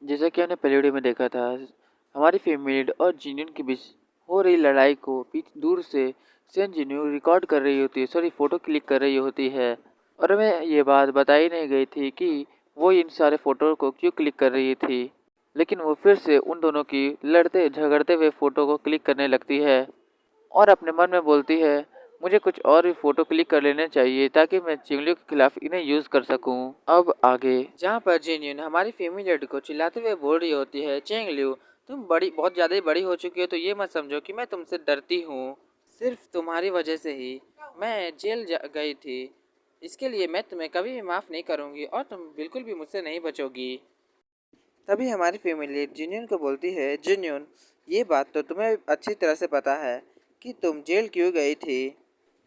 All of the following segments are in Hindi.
जैसा कि हमने पहले वीडियो में देखा था, हमारी फीमेल और जिन्यून के बीच हो रही लड़ाई को दूर से सेन जिन्यू रिकॉर्ड कर रही होती है, सॉरी फ़ोटो क्लिक कर रही होती है। और हमें ये बात बताई नहीं गई थी कि वो इन सारे फ़ोटो को क्यों क्लिक कर रही थी। लेकिन वो फिर से उन दोनों की लड़ते झगड़ते हुए फ़ोटो को क्लिक करने लगती है और अपने मन में बोलती है, मुझे कुछ और भी फ़ोटो क्लिक कर लेने चाहिए ताकि मैं चिंगलियों के खिलाफ इन्हें यूज़ कर सकूं। अब आगे जहां पर जिनयुन हमारी फीमेल लीड को चिल्लाते हुए बोल रही होती है, चिंगलियो तुम बहुत ज़्यादा ही बड़ी हो चुकी हो, तो ये मत समझो कि मैं तुमसे डरती हूँ। सिर्फ तुम्हारी वजह से ही मैं जेल गई थी। इसके लिए मैं तुम्हें कभी भी माफ़ नहीं करूँगी और तुम बिल्कुल भी मुझसे नहीं बचोगी। तभी हमारी फैमिली जिन्यून को बोलती है, जिन्यून ये बात तो तुम्हें अच्छी तरह से पता है कि तुम जेल क्यों गई थी।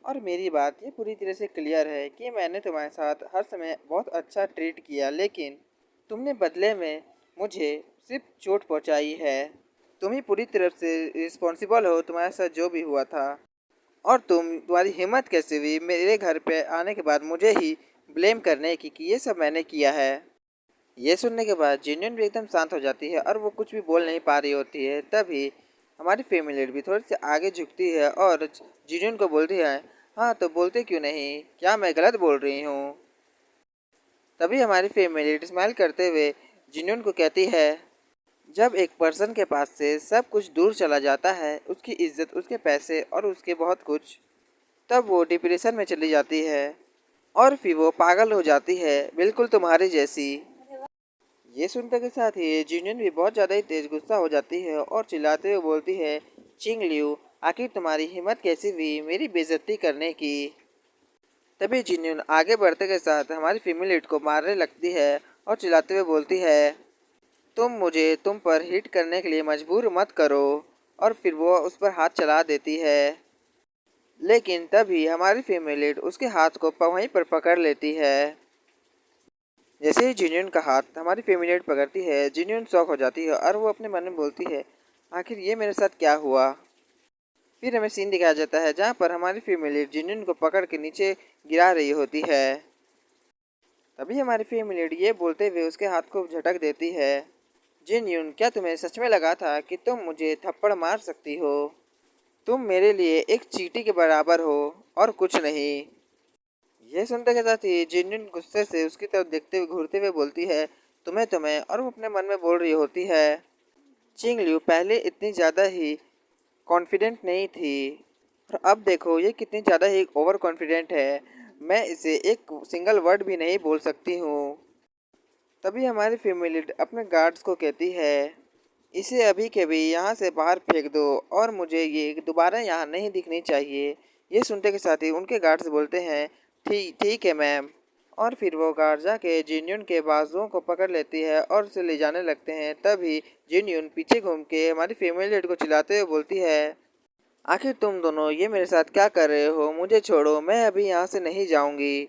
और मेरी बात ये पूरी तरह से क्लियर है कि मैंने तुम्हारे साथ हर समय बहुत अच्छा ट्रीट किया, लेकिन तुमने बदले में मुझे सिर्फ चोट पहुंचाई है। तुम ही पूरी तरफ से रिस्पॉन्सिबल हो तुम्हारे साथ जो भी हुआ था। और तुम्हारी हिम्मत कैसे हुई मेरे घर पे आने के बाद मुझे ही ब्लेम करने की कि ये सब मैंने किया है। ये सुनने के बाद जिन्यून भी एकदम शांत हो जाती है और वो कुछ भी बोल नहीं पा रही होती है। तभी हमारी फैमिली भी थोड़ी सी आगे झुकती है और जिन्यून को बोलती है, हाँ तो बोलते क्यों नहीं, क्या मैं गलत बोल रही हूँ। तभी हमारी फैमिली स्माइल करते हुए जिन्यून को कहती है, जब एक पर्सन के पास से सब कुछ दूर चला जाता है, उसकी इज्जत, उसके पैसे और उसके बहुत कुछ, तब वो डिप्रेशन में चली जाती है और फिर वो पागल हो जाती है, बिल्कुल तुम्हारी जैसी। ये सुनते के साथ ही जिन्यून भी बहुत ज़्यादा ही तेज गुस्सा हो जाती है और चिल्लाते हुए बोलती है, चिंग लियू आखिर तुम्हारी हिम्मत कैसी हुई मेरी बेइज्जती करने की। तभी जिन्यून आगे बढ़ते के साथ हमारी फीमेल लीड को मारने लगती है और चिल्लाते हुए बोलती है, तुम मुझे तुम पर हिट करने के लिए मजबूर मत करो। और फिर वो उस पर हाथ चला देती है, लेकिन तभी हमारी फीमेल लीड उसके हाथ को वहीं पर पकड़ लेती है। जैसे ही जिन्यून का हाथ हमारी फेमिलियट पकड़ती है, जिन्यून शॉक हो जाती है और वो अपने मन में बोलती है, आखिर ये मेरे साथ क्या हुआ। फिर हमें सीन दिखाया जाता है जहाँ पर हमारी फेमिलियट जिन्यून को पकड़ के नीचे गिरा रही होती है। तभी हमारी फेमिलियट ये बोलते हुए उसके हाथ को झटक देती है, जिन्यून क्या तुम्हें सच में लगा था कि तुम मुझे थप्पड़ मार सकती हो? तुम मेरे लिए एक चींटी के बराबर हो और कुछ नहीं। ये सुनते के साथ ही जिनजिन गुस्से से उसकी तरफ देखते हुए घूरते हुए बोलती है, तुम्हें और वो अपने मन में बोल रही होती है, चिंग लियू पहले इतनी ज़्यादा ही कॉन्फिडेंट नहीं थी और अब देखो ये कितनी ज़्यादा ही ओवर कॉन्फिडेंट है, मैं इसे एक सिंगल वर्ड भी नहीं बोल सकती हूँ। तभी हमारी फैमिली अपने गार्ड्स को कहती है, इसे अभी के भी यहाँ से बाहर फेंक दो और मुझे ये दोबारा यहाँ नहीं दिखनी चाहिए। ये सुनते के साथ ही उनके गार्ड्स बोलते हैं, ठीक ठीक है मैम। और फिर वो गार्ड जाके जिन्यून के बाजुओं को पकड़ लेती है और उसे ले जाने लगते हैं। तभी जिन्यून पीछे घूम के हमारी फीमेल लीड को चिल्लाते हुए बोलती है, आखिर तुम दोनों ये मेरे साथ क्या कर रहे हो, मुझे छोड़ो, मैं अभी यहाँ से नहीं जाऊँगी।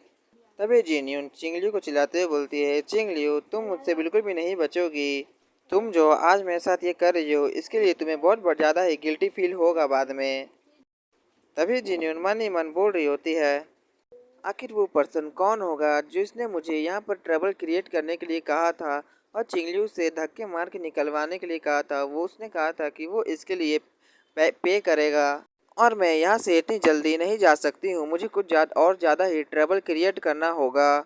तभी जिन्यून चिंगलियो को चिल्लाते हुए बोलती है, चिंगलियो तुम मुझसे बिल्कुल भी नहीं बचोगी। तुम जो आज मेरे साथ ये कर रही हो इसके लिए तुम्हें बहुत ज़्यादा ही गिल्टी फील होगा बाद में। तभी जिन्यून मन ही मन बोल रही होती है, आखिर वो पर्सन कौन होगा जिसने मुझे यहाँ पर ट्रबल क्रिएट करने के लिए कहा था और चिंगलियू से धक्के मार के निकलवाने के लिए कहा था। वो उसने कहा था कि वो इसके लिए पे करेगा और मैं यहाँ से इतनी जल्दी नहीं जा सकती हूँ, मुझे कुछ और ज़्यादा ही ट्रबल क्रिएट करना होगा।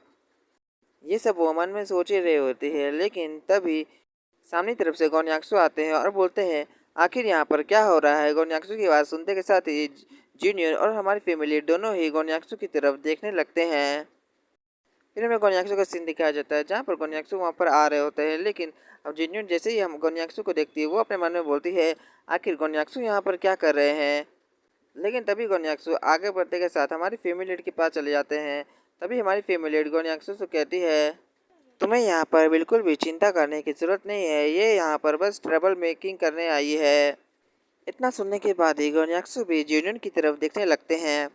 ये सब वो मन में सोच ही रहे होते हैं, लेकिन तभी सामने तरफ से गोन्याक्सो आते हैं और बोलते हैं, आखिर यहाँ पर क्या हो रहा है। गोन्याक्सो की आवाज़ सुनते के साथ ही जूनियर और हमारी फैमिली दोनों ही गोन्याक्सो की तरफ देखने लगते हैं। फिर हमें गोन्याक्सो का सीन दिखाया जाता है जहाँ पर गोन्याक्सो वहाँ पर आ रहे होते हैं, लेकिन अब जूनियर जैसे ही हम गोन्याक्सो को देखती है वो अपने मन में बोलती है, आखिर गोन्याक्सो यहाँ पर क्या कर रहे हैं। लेकिन तभी गोन्याक्सो आगे बढ़ते के साथ हमारी फैमिली के पास चले जाते हैं। तभी हमारी फैमिली गोन्याक्सो से कहती है, तुम्हें यहाँ पर बिल्कुल भी चिंता करने की ज़रूरत नहीं है, ये यहाँ पर बस ट्रबल मेकिंग करने आई है। इतना सुनने के बाद ही गोन्याक्सो भी जूनियन की तरफ देखने लगते हैं।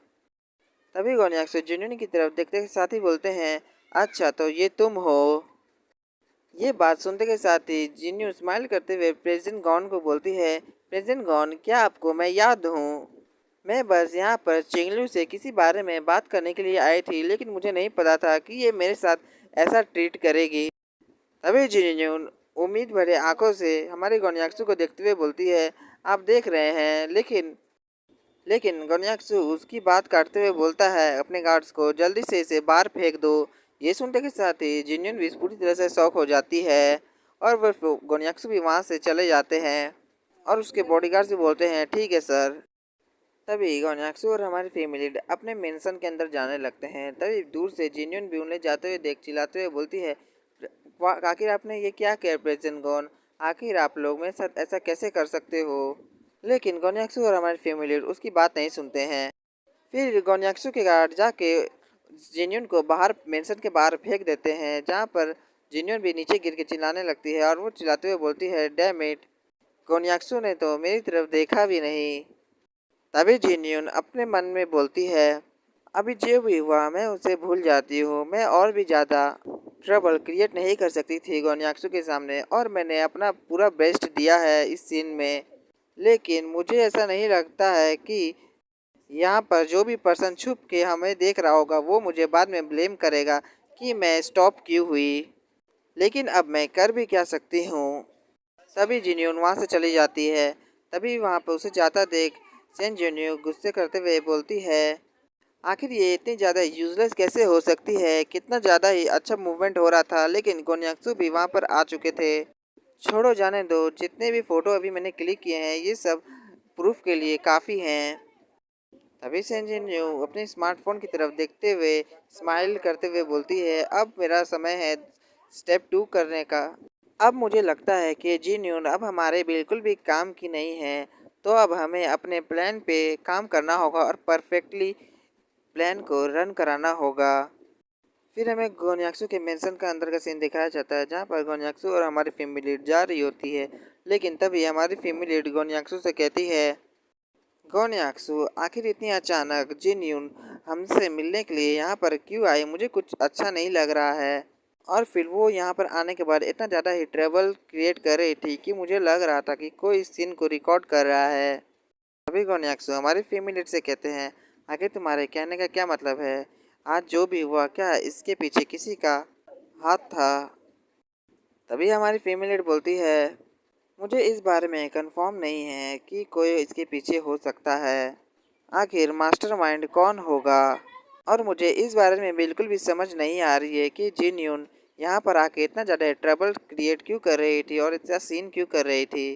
तभी गोन्याक्सो जूनियन की तरफ देखते के साथ ही बोलते हैं, अच्छा तो ये तुम हो। ये बात सुनते के साथ ही जूनियर स्माइल करते हुए प्रेसिडेंट गॉन को बोलती है, प्रेसिडेंट गॉन क्या आपको मैं याद हूँ? मैं बस यहाँ पर चिंगलू से किसी बारे में बात करने के लिए आई थी, लेकिन मुझे नहीं पता था कि ये मेरे साथ ऐसा ट्रीट करेगी। तभी जिन्यून उम्मीद भरे आंखों से हमारे गोन्याक्सू को देखते हुए बोलती है, आप देख रहे हैं, लेकिन लेकिन गोन्याक्सू उसकी बात काटते हुए बोलता है अपने गार्ड्स को, जल्दी से इसे बाहर फेंक दो। ये सुनने के साथ ही जिन्युन भी पूरी तरह से शॉक हो जाती है और वह गोन्याक्सू भी वहाँ से चले जाते हैं और उसके बॉडीगार्ड्स भी बोलते हैं ठीक है सर। तभी गोन्याक्सू और हमारी फैमिली अपने मेंशन के अंदर जाने लगते हैं। तभी दूर से जिन्युन भी उन्हें जाते हुए देख चिल्लाते हुए बोलती है, आखिर आपने ये क्या किया प्रेजेंट गॉन, आखिर आप लोग मेरे साथ ऐसा कैसे कर सकते हो। लेकिन गोन्याक्सू और हमारी फैमिली उसकी बात नहीं सुनते हैं। फिर गोन्याक्सू के गार्ड जाके जिन्युन को बाहर मेंशन के बाहर फेंक देते हैं, जहाँ पर जिन्युन भी नीचे गिर के चिल्लाने लगती है और वो चिल्लाते हुए बोलती है, डैम इट, गोन्याक्सू ने तो मेरी तरफ देखा भी नहीं। तभी जिन्युन अपने मन में बोलती है, अभी जो भी हुआ मैं उसे भूल जाती हूँ, मैं और भी ज़्यादा ट्रबल क्रिएट नहीं कर सकती थी गोन्याक्सू के सामने और मैंने अपना पूरा बेस्ट दिया है इस सीन में। लेकिन मुझे ऐसा नहीं लगता है कि यहाँ पर जो भी पर्सन छुप के हमें देख रहा होगा वो मुझे बाद में ब्लेम करेगा कि मैं स्टॉप क्यों हुई। लेकिन अब मैं कर भी क्या सकती हूँ। तभी जिन्यून वहाँ से चली जाती है। तभी वहाँ पर उसे जाता देख सेन जिन्यू गुस्से करते हुए बोलती है, आखिर ये इतनी ज़्यादा यूजलेस कैसे हो सकती है, कितना ज़्यादा ही अच्छा मूवमेंट हो रहा था, लेकिन गोन्याक्सू भी वहाँ पर आ चुके थे। छोड़ो जाने दो, जितने भी फ़ोटो अभी मैंने क्लिक किए हैं ये सब प्रूफ के लिए काफ़ी हैं। तभी सेन जिन्यू अपने स्मार्टफोन की तरफ देखते हुए स्माइल करते हुए बोलती है, अब मेरा समय है स्टेप 2 करने का। अब मुझे लगता है कि जिन्यून अब हमारे बिल्कुल भी काम की नहीं है, तो अब हमें अपने प्लान पे काम करना होगा और परफेक्टली प्लान को रन कराना होगा। फिर हमें गोन्याक्सू के मेंशन का अंदर का सीन दिखाया जाता है, जहाँ पर गोन्याक्सू और हमारी फैमिली जा रही होती है। लेकिन तभी हमारी फैमिली गोन्याक्सू से कहती है, गोन्याक्सू आखिर इतनी अचानक जिन्यून हमसे मिलने के लिए यहाँ पर क्यों आई, मुझे कुछ अच्छा नहीं लग रहा है। और फिर वो यहाँ पर आने के बाद इतना ज़्यादा ही ट्रबल क्रिएट कर रही थी कि मुझे लग रहा था कि कोई इस सीन को रिकॉर्ड कर रहा है। तभी गोन्याक्सू हमारी फैमिली से कहते हैं, आखिर तुम्हारे कहने का क्या मतलब है, आज जो भी हुआ क्या इसके पीछे किसी का हाथ था। तभी हमारी फैमिली बोलती है, मुझे इस बारे में कंफर्म नहीं है कि कोई इसके पीछे हो सकता है, आखिर मास्टरमाइंड कौन होगा। और मुझे इस बारे में बिल्कुल भी समझ नहीं आ रही है कि जिन यून यहाँ पर आके इतना ज़्यादा ट्रबल क्रिएट क्यों कर रही थी और इतना सीन क्यों कर रही थी।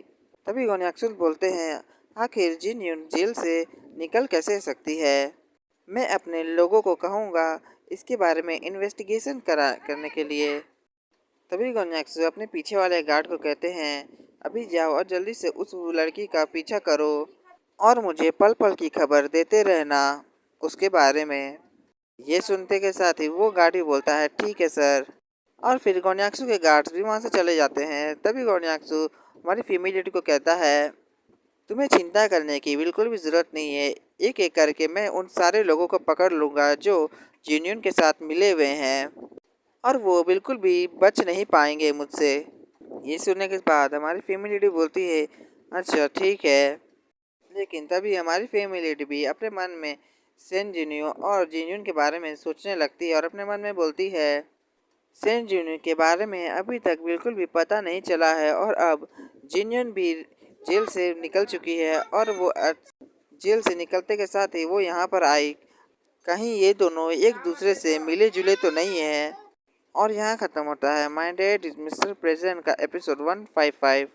तभी गोन्याक्सुल बोलते हैं, आखिर जिन यून जेल से निकल कैसे सकती है, मैं अपने लोगों को कहूँगा इसके बारे में इन्वेस्टिगेशन करने के लिए। तभी गोन्याक्सु अपने पीछे वाले गार्ड को कहते हैं, अभी जाओ और जल्दी से उस लड़की का पीछा करो और मुझे पल पल की खबर देते रहना उसके बारे में। ये सुनते के साथ ही वो गार्ड भी बोलता है ठीक है सर। और फिर गोन्याक्सु के गार्ड्स भी वहाँ से चले जाते हैं। तभी गोन्याक्सु हमारी फीमेल को कहता है, तुम्हें चिंता करने की बिल्कुल भी ज़रूरत नहीं है, एक एक करके मैं उन सारे लोगों को पकड़ लूँगा जो जीनियन के साथ मिले हुए हैं और वो बिल्कुल भी बच नहीं पाएंगे मुझसे। ये सुनने के बाद हमारी फैमिली बोलती है, अच्छा ठीक है। लेकिन तभी हमारी फैमिली भी अपने मन में सेन जिनियो और जिनियन के बारे में सोचने लगती है और अपने मन में बोलती है, सेन जिनियन के बारे में अभी तक बिल्कुल भी पता नहीं चला है और अब जिनियन भी जेल से निकल चुकी है और वो जेल से निकलते के साथ ही वो यहाँ पर आई, कहीं ये दोनों एक दूसरे से मिले जुले तो नहीं है। और यहाँ ख़त्म होता है my dad is mister present का एपिसोड 155।